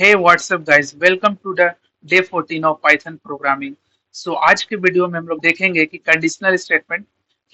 Hey, what's up guys? Welcome to the day 14 of Python programming. आज के video में हम लोग देखेंगे कि कंडीशनल स्टेटमेंट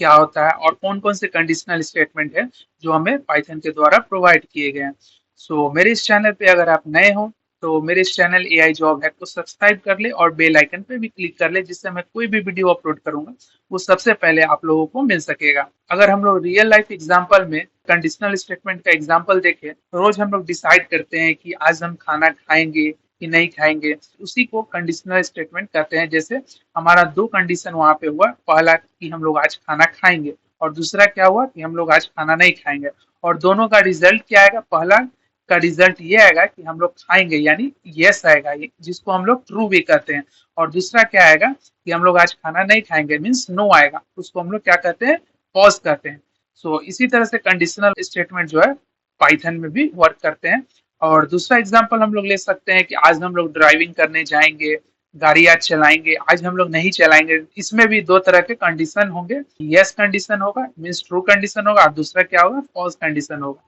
क्या होता है और कौन कौन से कंडीशनल स्टेटमेंट है जो हमें पाइथन के द्वारा प्रोवाइड किए गए हैं। मेरे इस चैनल पे अगर आप नए हो तो मेरे इस चैनल एआई जॉब हैक को सब्सक्राइब कर ले और बेल आइकन पे भी क्लिक कर ले, जिससे मैं कोई भी वीडियो अपलोड करूंगा वो सबसे पहले आप लोगों को मिल सकेगा। अगर हम लोग रियल लाइफ एग्जांपल में कंडीशनल स्टेटमेंट का एग्जांपल देखें, रोज हम लोग डिसाइड करते हैं कि आज हम खाना खाएंगे कि नहीं खाएंगे, उसी को कंडीशनल स्टेटमेंट कहते हैं। जैसे हमारा दो कंडीशन वहां पे हुआ, पहला कि हम लोग आज खाना खाएंगे और दूसरा क्या हुआ कि हम लोग आज खाना नहीं खाएंगे, और दोनों का रिजल्ट क्या आएगा? पहला का रिजल्ट ये आएगा कि हम लोग खाएंगे यानी यस आएगा, जिसको हम लोग ट्रू भी कहते हैं। और दूसरा क्या आएगा कि हम लोग आज खाना नहीं खाएंगे मीन्स नो आएगा, उसको हम लोग क्या कहते हैं? पॉज कहते हैं। इसी तरह से कंडीशनल स्टेटमेंट जो है पाइथन में भी वर्क करते हैं। और दूसरा एग्जांपल हम लोग ले सकते हैं कि आज हम लोग ड्राइविंग करने जाएंगे, गाड़ी आज चलाएंगे, आज हम लोग नहीं चलाएंगे। इसमें भी दो तरह के कंडीशन होंगे, यस कंडीशन होगा मीन्स ट्रू कंडीशन होगा, और दूसरा क्या होगा? फॉल्स कंडीशन होगा।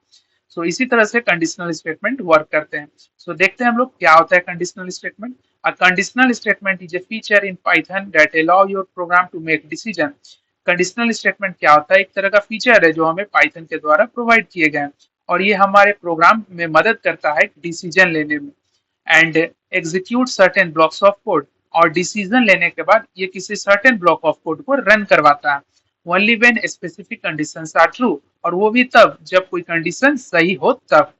इसी तरह से कंडीशनल स्टेटमेंट वर्क करते हैं। देखते हैं हम लोग क्या होता है conditional statement. A conditional statement is a feature in Python that allow your program to make decision। Conditional statement क्या होता है? एक तरह का फीचर है जो हमें पाइथन के द्वारा प्रोवाइड किए गए हैं, और ये हमारे प्रोग्राम में मदद करता है डिसीजन लेने में। And execute certain blocks of code, और डिसीजन लेने के बाद ये किसी सर्टेन ब्लॉक ऑफ कोड को रन करवाता है। Only when specific conditions are true, और वो भी तब जब कोई कंडीशन सही हो तब।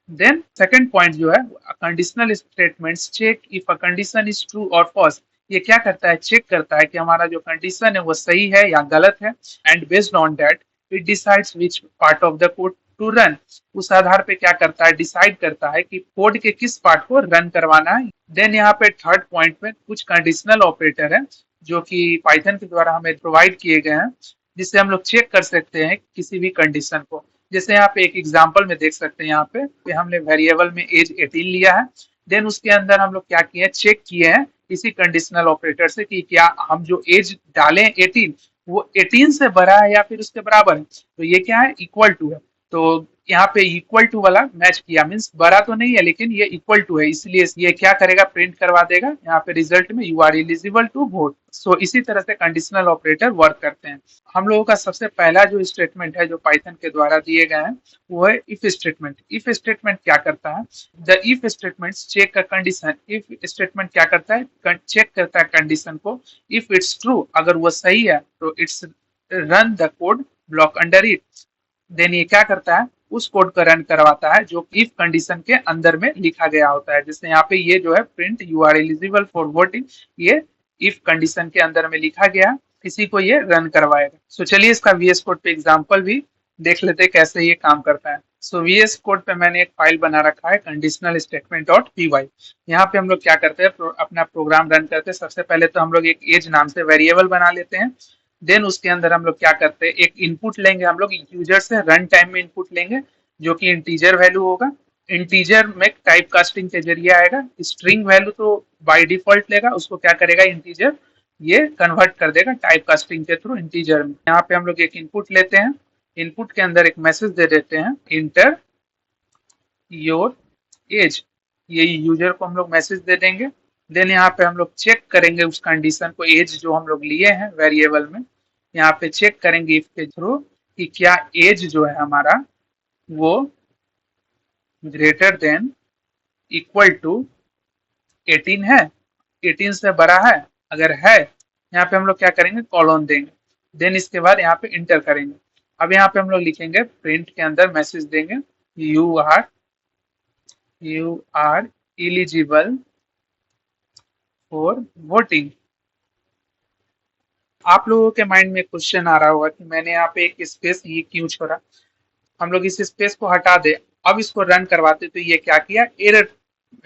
देन सेकंड पॉइंट जो है, conditional statements check if a condition is true और फॉल्स। ये क्या करता है? चेक करता है कि हमारा जो कंडीशन है वो सही है या गलत है। And based on that it decides which part of the code to run. उस आधार पे क्या करता है? डिसाइड करता है कि कोड के किस पार्ट को रन करवाना है। देन यहाँ पे थर्ड पॉइंट में कुछ कंडीशनल ऑपरेटर है जो कि पाइथन के द्वारा हमें प्रोवाइड किए गए हैं, जिससे हम लोग चेक कर सकते हैं किसी भी कंडीशन को। जैसे यहाँ पे एक एग्जांपल में देख सकते हैं, यहाँ पे हमने वेरिएबल में एज 18 लिया है। देन उसके अंदर हम लोग क्या किए हैं? चेक किए हैं इसी कंडीशनल ऑपरेटर से कि क्या हम जो एज डालें 18 वो 18 से बड़ा है या फिर उसके बराबर है। तो ये क्या है? इक्वल टू है। तो यहाँ पे इक्वल टू वाला मैच किया, मीन्स बड़ा तो नहीं है लेकिन ये इक्वल टू है, इसलिए ये क्या करेगा? प्रिंट करवा देगा यहाँ पे रिजल्ट में you are eligible to vote. इसी तरह से कंडीशनल ऑपरेटर वर्क करते हैं। हम लोगों का सबसे पहला जो स्टेटमेंट है जो पाइथन के द्वारा दिए गए हैं वो है इफ स्टेटमेंट। इफ स्टेटमेंट क्या करता है? द इफ स्टेटमेंट चेक का कंडीशन। इफ स्टेटमेंट क्या करता है? चेक करता है कंडीशन को। इफ इट्स ट्रू, अगर वो सही है तो it's run the code block under it. Then ये क्या करता है? उस कोड को रन करवाता है जो इफ कंडीशन के अंदर में लिखा गया होता है। जैसे यहाँ पे ये जो है print you are eligible for voting, ये इफ कंडीशन के अंदर में लिखा गया, इसी को ये रन करवाएगा। चलिए इसका वीएस कोड पे एग्जांपल भी देख लेते हैं कैसे ये काम करता है। वीएस कोड पे मैंने एक फाइल बना रखा है conditional statement dot P Y. यहाँ पे हम लोग क्या करते हैं? अपना प्रोग्राम रन करते हैं। सबसे पहले तो हम लोग एक एज नाम से वेरिएबल बना लेते हैं। देन उसके अंदर हम लोग क्या करते हैं? एक इनपुट लेंगे, हम लोग यूजर से रन टाइम में इनपुट लेंगे जो कि इंटीजर वैल्यू होगा। इंटीजर में टाइप कास्टिंग के जरिए आएगा। स्ट्रिंग वैल्यू तो बाय डिफॉल्ट लेगा, उसको क्या करेगा? इंटीजर ये कन्वर्ट कर देगा टाइप कास्टिंग के थ्रू इंटीजर में। यहाँ पे हम लोग एक इनपुट लेते हैं, इनपुट के अंदर एक मैसेज दे देते हैं इंटर योर एज। ये यूजर को हम लोग मैसेज दे देंगे। देन यहाँ पे हम लोग चेक करेंगे उस कंडीशन को, एज जो हम लोग लिए हैं वेरिएबल में, यहाँ पे चेक करेंगे इफ के थ्रू कि क्या एज जो है हमारा वो ग्रेटर देन इक्वल टू 18 है, 18 से बड़ा है। अगर है, यहाँ पे हम लोग क्या करेंगे? कॉलन देंगे। देन इसके बाद यहाँ पे इंटर करेंगे। अब यहाँ पे हम लोग लिखेंगे, प्रिंट के अंदर मैसेज देंगे you are eligible for voting. आप लोगों के माइंड में क्वेश्चन आ रहा होगा कि मैंने यहाँ पे एक स्पेस ये क्यों छोड़ा। हम लोग इस स्पेस को हटा दे, अब इसको रन करवाते तो ये क्या किया? एरर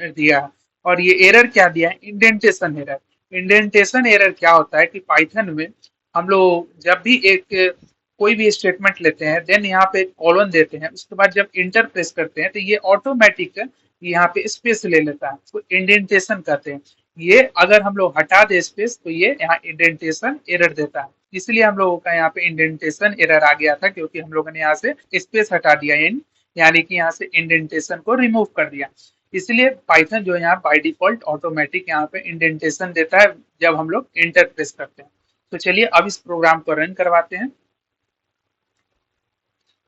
दिया। और ये एरर क्या दिया है? Indentation error. इंडेंटेशन एरर क्या होता है कि पाइथन में हम लोग जब भी एक कोई भी स्टेटमेंट लेते हैं, देन यहाँ पे कॉलन देते हैं, उसके बाद जब इंटर प्रेस करते हैं तो ये ऑटोमेटिक यहाँ पे स्पेस ले लेता है, तो इंडेंटेशन कहते हैं। ये अगर हम लोग हटा दे स्पेस तो ये यहाँ इंडेंटेशन एरर देता है। इसलिए हम लोगों का यहाँ पे इंडेंटेशन एरर आ गया था, क्योंकि हम लोगों ने यहाँ से स्पेस हटा दिया, यानी कि यहाँ से इंडेंटेशन को रिमूव कर दिया। इसलिए पाइथन जो है यहाँ बाय डिफॉल्ट ऑटोमेटिक यहाँ पे इंडेंटेशन देता है जब हम लोग एंटर प्रेस करते हैं। तो चलिए अब इस प्रोग्राम को रन करवाते हैं।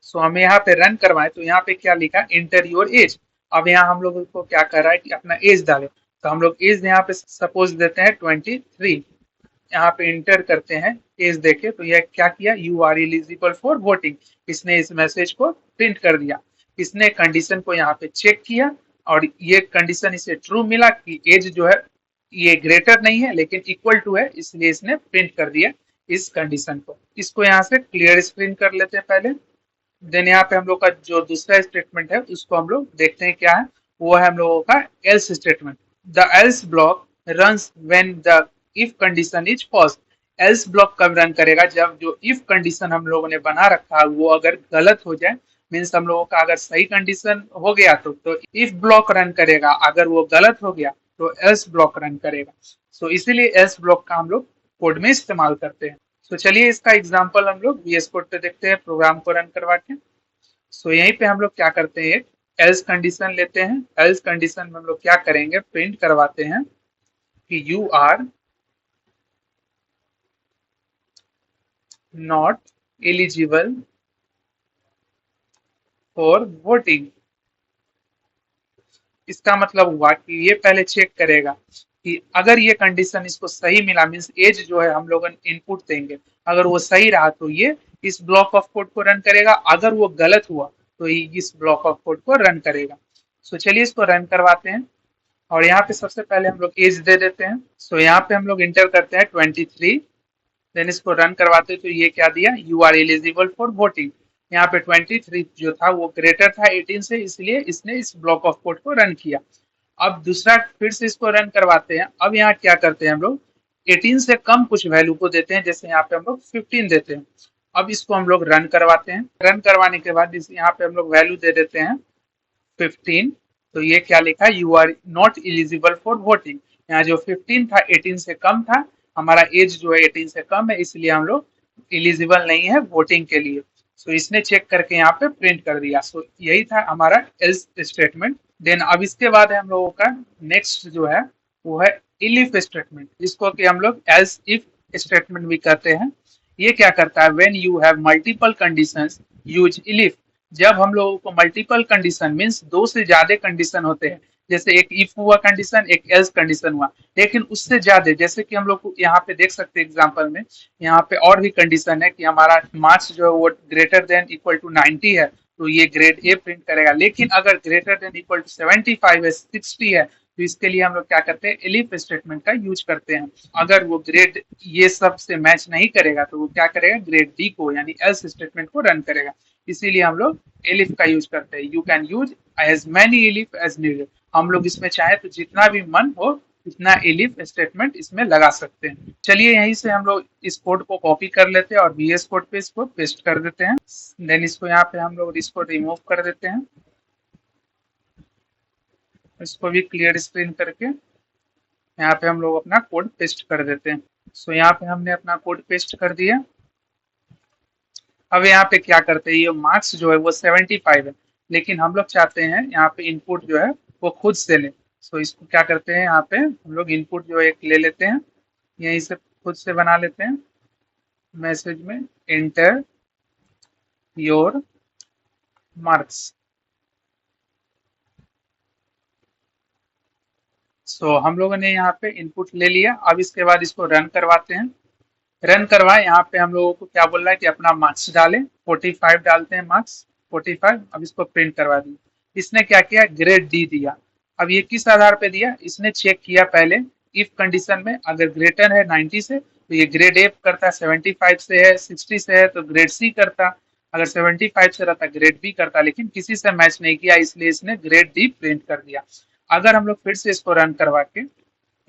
सो हमें यहाँ पे रन करवाएं तो यहाँ पे क्या लिखा, इंटर योर एज। अब यहाँ हम लोग को क्या कर रहा है कि अपना एज डालें। तो हम लोग एज यहाँ पे सपोज देते हैं 23। यहाँ पे इंटर करते हैं एज देखे तो यह क्या किया, you are eligible for voting. इसने इस मैसेज को प्रिंट कर दिया। इसने कंडीशन को यहाँ पे चेक किया और ये कंडीशन इसे ट्रू मिला कि एज जो है ये ग्रेटर नहीं है लेकिन इक्वल टू है, इसलिए इसने प्रिंट कर दिया इस कंडीशन को। इसको यहाँ से क्लियर स्क्रीन कर लेते हैं पहले। देन यहाँ पे हम लोग का जो दूसरा स्टेटमेंट है उसको हम लोग देखते हैं क्या है। वो है हम लोगों का else statement. The else block runs when the if condition is false. Else block कब रन करेगा, जब जो इफ कंडीशन हम लोगों ने बना रखा है वो अगर गलत हो जाए। मीन्स हम लोगों का अगर सही कंडीशन हो गया तो इफ ब्लॉक रन करेगा, अगर वो गलत हो गया तो एल्स ब्लॉक रन करेगा। सो इसीलिए एल्स ब्लॉक का हम लोग कोड में इस्तेमाल करते हैं। तो चलिए इसका एग्जांपल हम लोग VS कोड पे देखते हैं प्रोग्राम को रन करवा के। सो यहीं पे हम लोग क्या करते हैं, एक एल्स कंडीशन लेते हैं। एल्स कंडीशन में हम लोग क्या करेंगे, प्रिंट करवाते हैं कि you are not eligible for voting. इसका मतलब हुआ कि ये पहले चेक करेगा कि अगर ये कंडीशन इसको सही मिला, मीन्स एज जो है हम लोग इनपुट देंगे, अगर वो सही रहा तो ये इस ब्लॉक ऑफ कोड को रन करेगा। अगर वो गलत हुआ तो ये इस ब्लॉक ऑफ कोड को रन करेगा। सो चलिए इसको रन करवाते हैं और यहाँ पे सबसे पहले हम लोग एज दे देते हैं। सो यहाँ पे हम लोग इंटर करते हैं 23। देन इसको रन करवाते हैं तो ये क्या दिया, you are eligible for voting. यहाँ पे 23 जो था वो ग्रेटर था 18 से, इसलिए इसने इस ब्लॉक ऑफ कोड को रन किया। अब दूसरा फिर से इसको रन करवाते हैं। अब यहाँ क्या करते हैं हम लोग, 18 से कम कुछ वैल्यू को देते हैं, जैसे यहाँ पे हम लोग 15 देते हैं। अब इसको हम लोग रन करवाते हैं। रन करवाने के बाद यहाँ पे हम लोग वैल्यू दे देते हैं 15। तो ये क्या लिखा, you are not eligible for voting. यहाँ जो 15 था 18 से कम था, हमारा एज जो है 18 से कम है, इसलिए हम लोग एलिजिबल नहीं है वोटिंग के लिए। सो इसने चेक करके यहाँ पे प्रिंट कर दिया। सो यही था हमारा एल्स स्टेटमेंट। देन अब इसके बाद है हम लोगों का नेक्स्ट जो है वो है इफ स्टेटमेंट, जिसको कि हम लोग एल्स इफ स्टेटमेंट भी कहते हैं। ये क्या करता है, when you have multiple conditions use if. जब हम लोगों को मल्टीपल कंडीशन मीन्स दो से ज्यादा कंडीशन होते हैं, जैसे एक इफ हुआ कंडीशन, एक एल्स कंडीशन हुआ, लेकिन उससे ज्यादा, जैसे कि हम लोग यहाँ पे देख सकते हैं एग्जांपल में, यहाँ पे और भी कंडीशन है कि हमारा मार्क्स जो है वो ग्रेटर देन इक्वल टू 90 है तो ये ग्रेड ए प्रिंट करेगा। लेकिन अगर ग्रेटर देन इक्वल टू 75 है, 60 है, तो इसके लिए हम लोग क्या करते हैं, एलिफ स्टेटमेंट का यूज करते हैं। अगर वो ग्रेड ये सब से मैच नहीं करेगा तो वो क्या करेगा, ग्रेड डी को यानी एल्स स्टेटमेंट को रन करेगा। इसीलिए हम लोग एलिफ का यूज करते हैं। You can use as many elif as needed. हम लोग इसमें चाहे तो जितना भी मन हो उतना एलिफ स्टेटमेंट इसमें लगा सकते हैं। चलिए यहीं से हम लोग इस कोड को कॉपी कर लेते हैं और VS कोड पे इसको पेस्ट कर देते हैं। देन इसको यहाँ पे हम लोग इसको रिमूव कर देते हैं, इसको भी क्लियर स्क्रीन करके यहाँ पे हम लोग अपना कोड पेस्ट कर देते हैं। सो यहाँ पे हमने अपना कोड पेस्ट कर दिया। अब यहाँ पे क्या करते हैं, ये मार्क्स जो है वो 75 है, लेकिन हम लोग चाहते हैं यहाँ पे इनपुट जो है वो खुद से ले। सो इसको क्या करते हैं, यहाँ पे हम लोग इनपुट जो है एक ले लेते हैं, यहीं से खुद से बना लेते हैं। मैसेज में एंटर योर मार्क्स। सो हम लोगों ने यहाँ पे इनपुट ले लिया। अब इसके बाद इसको रन करवाते हैं। रन करवाए, यहाँ पे हम लोगों को क्या बोल रहा है कि अपना मार्क्स डालें, 45 डालते हैं मार्क्स 45। अब इसको प्रिंट करवा दिए। इसने क्या किया, ग्रेड डी दिया। अब ये किस आधार पे दिया, इसने चेक किया पहले इफ कंडीशन में अगर ग्रेटर है 90 से तो ये ग्रेड ए करता, 75 से है 60 से है तो ग्रेड सी करता, अगर 75 से रहता ग्रेड बी करता, लेकिन किसी से मैच नहीं किया इसलिए इसने ग्रेड डी प्रिंट कर दिया। अगर हम लोग फिर से इसको रन करवा के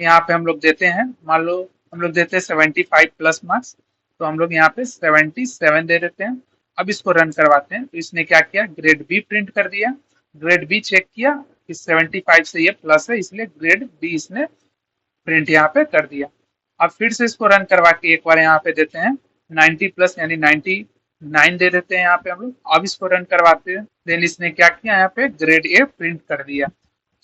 यहाँ पे हम लोग देते हैं, मान लो हम लोग देते हैं 75 प्लस मार्क्स, तो हम लोग यहाँ पे 77 दे देते हैं। अब इसको रन करवाते हैं तो इसने क्या किया, ग्रेड बी प्रिंट कर दिया। ग्रेड बी चेक किया कि 75 से ये प्लस है, इसलिए ग्रेड बी इसने प्रिंट यहाँ पे कर दिया। अब फिर से इसको रन करवा के एक बार यहाँ पे देते हैं 90 प्लस यानी 99 दे देते हैं यहाँ पे हम लोग। अब इसको रन करवाते हैं, देन इसने क्या किया, यहाँ पे ग्रेड ए प्रिंट कर दिया।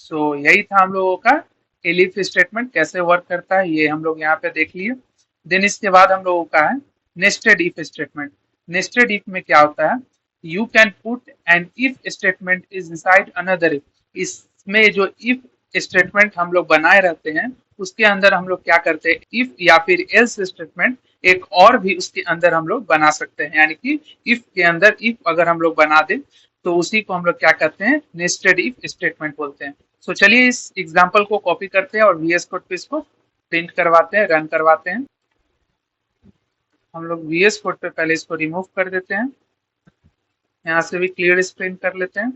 सो यही था हम लोगों का एलिफ स्टेटमेंट कैसे वर्क करता है, ये हम लोग यहाँ पे देख लिए। देन इसके बाद हम लोगों का है nested if statement. Nested if में क्या होता है, you can put an if statement is inside another if. इसमें जो इफ स्टेटमेंट हम लोग बनाए रहते हैं उसके अंदर हम लोग क्या करते हैं, इफ या फिर एल्स स्टेटमेंट एक और भी उसके अंदर हम लोग बना सकते हैं। यानी कि इफ के अंदर इफ अगर हम लोग बना दें तो उसी को हम लोग क्या कहते हैं, नेस्टेड इफ स्टेटमेंट बोलते हैं। सो चलिए इस एग्जाम्पल को कॉपी करते हैं और VS कोड पे इसको प्रिंट करवाते हैं, रन करवाते हैं। हम लोग VS कोड पे पहले इसको रिमूव कर देते हैं, यहाँ से भी क्लियर स्क्रीन कर लेते हैं।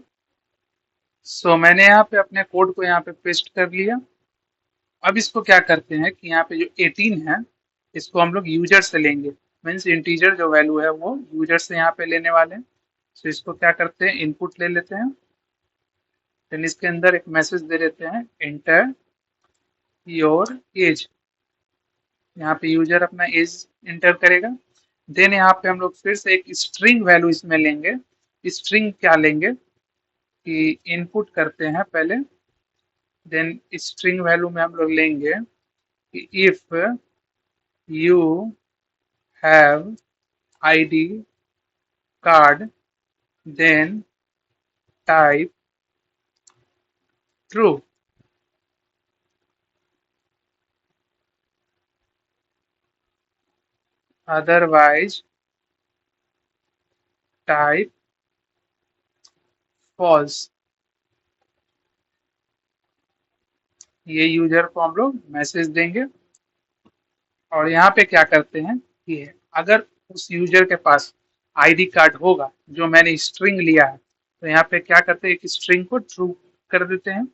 सो मैंने यहाँ पे अपने कोड को यहाँ पे पेस्ट कर लिया। अब इसको क्या करते हैं कि यहाँ पे जो 18 है इसको हम लोग यूजर से लेंगे, मीन्स इंटीजर जो वैल्यू है वो यूजर से यहाँ पे लेने वाले हैं। तो इसको क्या करते हैं, इनपुट ले लेते हैं। देन इसके अंदर एक मैसेज दे देते हैं, एंटर योर एज। यहाँ पे यूजर अपना एज इंटर करेगा। देन यहाँ पे हम लोग फिर से एक स्ट्रिंग वैल्यू इसमें लेंगे। स्ट्रिंग क्या लेंगे कि इनपुट करते हैं पहले, देन स्ट्रिंग वैल्यू में हम लोग लेंगे कि if you have ID card then type true. Otherwise type false. ये यूजर को हम लोग मैसेज देंगे। और यहाँ पे क्या करते हैं कि अगर उस यूजर के पास आईडी कार्ड होगा जो मैंने स्ट्रिंग लिया है, तो यहाँ पे क्या करते हैं, एक स्ट्रिंग को ट्रू कर देते हैं।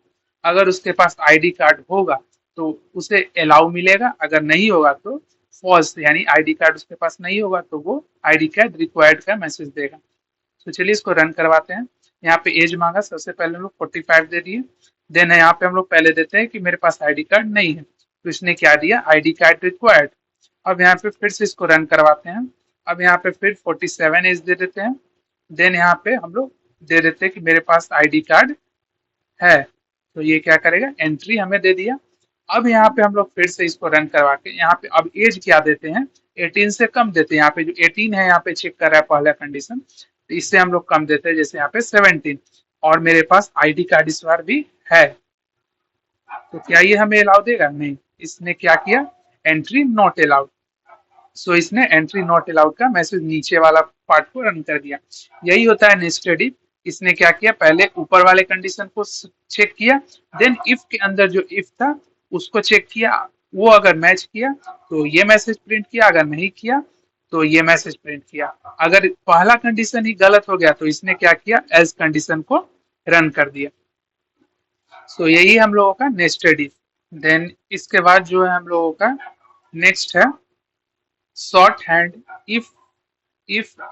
अगर उसके पास आईडी कार्ड होगा तो उसे अलाउ मिलेगा, अगर नहीं होगा तो फॉल्स, यानी आईडी कार्ड उसके पास नहीं होगा तो वो आईडी कार्ड रिक्वायर्ड का मैसेज देगा। तो चलिए इसको रन करवाते हैं। यहाँ पे एज मांगा, सबसे पहले हम लोग 45 दे दिए। देन यहाँ पे हम लोग पहले देते हैं कि मेरे पास आईडी कार्ड नहीं है, तो इसने क्या दिया, आईडी कार्ड रिक्वायर्ड। अब यहाँ पे फिर से इसको रन करवाते हैं। अब यहाँ पे फिर 47 एज दे देते हैं। देन यहाँ पे हम लोग दे देते हैं कि मेरे पास आईडी कार्ड है, तो ये क्या करेगा, एंट्री हमें दे दिया। अब यहाँ पे हम लोग फिर से इसको रन करवा के यहाँ पे अब एज क्या देते हैं, 18 से कम देते हैं। यहाँ पे जो 18 है यहाँ पे चेक कर रहा है पहला कंडीशन, तो इससे हम लोग कम देते हैं, जैसे यहाँ पे 17। और मेरे पास आईडी कार्ड इस बार भी है, तो क्या ये हमें अलाउ देगा, नहीं। इसने क्या किया, एंट्री नॉट अलाउड। सो इसने एंट्री नॉट अलाउड का मैसेज नीचे वाला पार्ट को रन कर दिया। यही होता है नेस्टेड इफ। इसने क्या किया, पहले ऊपर वाले कंडीशन को चेक किया, देन इफ के अंदर जो इफ था उसको चेक किया, वो अगर मैच किया तो ये मैसेज प्रिंट किया, अगर नहीं किया तो ये मैसेज प्रिंट किया। अगर पहला कंडीशन ही गलत हो गया तो इसने क्या किया, एल्स कंडीशन को रन कर दिया। सो यही हम लोगों का नेस्टेड इफ। देन इसके बाद जो है हम लोगों का नेक्स्ट है short hand if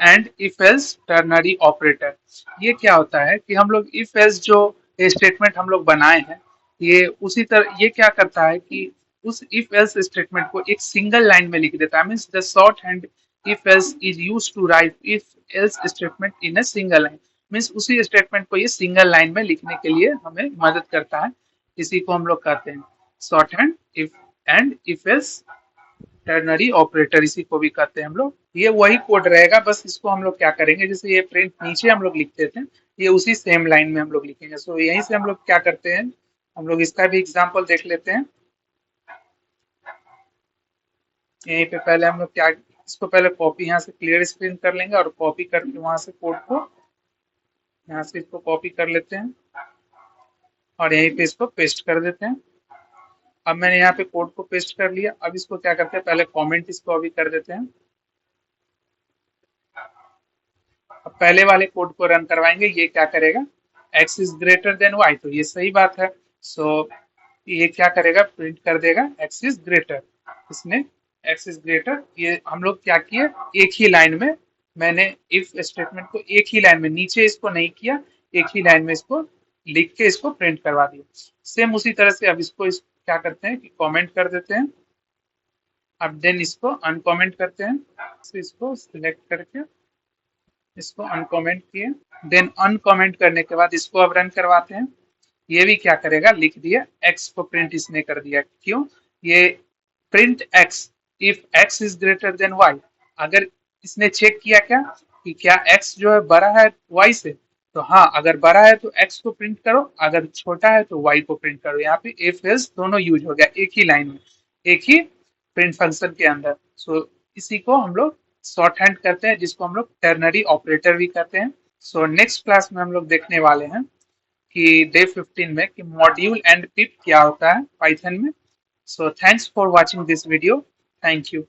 and if else ternary operator. ये क्या होता है कि हम लोग इफ एल्स जो स्टेटमेंट हम लोग बनाए हैं, ये उसी तरह ये क्या करता है कि उस इफ एल्स स्टेटमेंट को एक सिंगल लाइन में लिख देता है। Means the shorthand if else is used to write if else statement in a single line. Means उसी स्टेटमेंट को ये सिंगल लाइन में लिखने के लिए हमें मदद करता है। इसी को हम लोग कहते हैं short hand if and if else ternary operator, इसी को भी कहते हैं हम लोग। ये वही कोड रहेगा, बस इसको हम लोग क्या करेंगे, जैसे ये प्रिंट नीचे हम लोग लिखते थे, ये उसी सेम लाइन में हम लोग लिखेंगे। सो यहीं से हम लोग क्या करते हैं, हम लोग इसका भी एग्जांपल देख लेते हैं। यहीं पे पहले हम लोग क्या, इसको पहले कॉपी यहाँ से क्लियर स्क्रीन कर लेंगे और कॉपी करके वहां से कोड को यहाँ से इसको कॉपी कर लेते हैं और यहीं पे इसको पेस्ट कर देते हैं। अब मैंने यहाँ पे कोड को पेस्ट कर लिया। अब इसको क्या करते हैं, पहले कमेंट इसको अभी कर देते हैं। अब पहले वाले कोड को रन करवाएंगे, ये क्या करेगा, x is greater than y, तो ये सही बात है। सो ये क्या करेगा, प्रिंट कर देगा x इज ग्रेटर। इसने x इज ग्रेटर, ये हम लोग क्या किए, एक ही लाइन में, मैंने इफ स्टेटमेंट को एक ही लाइन में, नीचे इसको नहीं किया, एक ही लाइन में इसको लिख के इसको प्रिंट करवा दिया। सेम उसी तरह से अब इसको क्या करते हैं कि कमेंट कर देते हैं। अब देन इसको अनकमेंट करते हैं, इसको सिलेक्ट करके इसको अनकमेंट किए। देन अनकमेंट करने के बाद इसको अब रन करवाते हैं। ये भी क्या करेगा, लिख दिया x को प्रिंट इसने कर दिया। क्यों? ये print x if x is greater than y। अगर इसने चेक किया क्या कि क्या x जो है बड़ा है y से, तो हाँ अगर बड़ा है तो x को प्रिंट करो, अगर छोटा है तो y को प्रिंट करो। यहाँ पे इफ एल्स दोनों यूज हो गया एक ही लाइन में, एक ही प्रिंट फंक्शन के अंदर। सो इसी को हम लोग शॉर्ट हैंड करते हैं, जिसको हम लोग टर्नरी ऑपरेटर भी करते हैं। सो नेक्स्ट क्लास में हम लोग देखने वाले हैं कि डे 15 में कि मॉड्यूल एंड पिप क्या होता है पाइथन में। So thanks for watching this video. Thank you.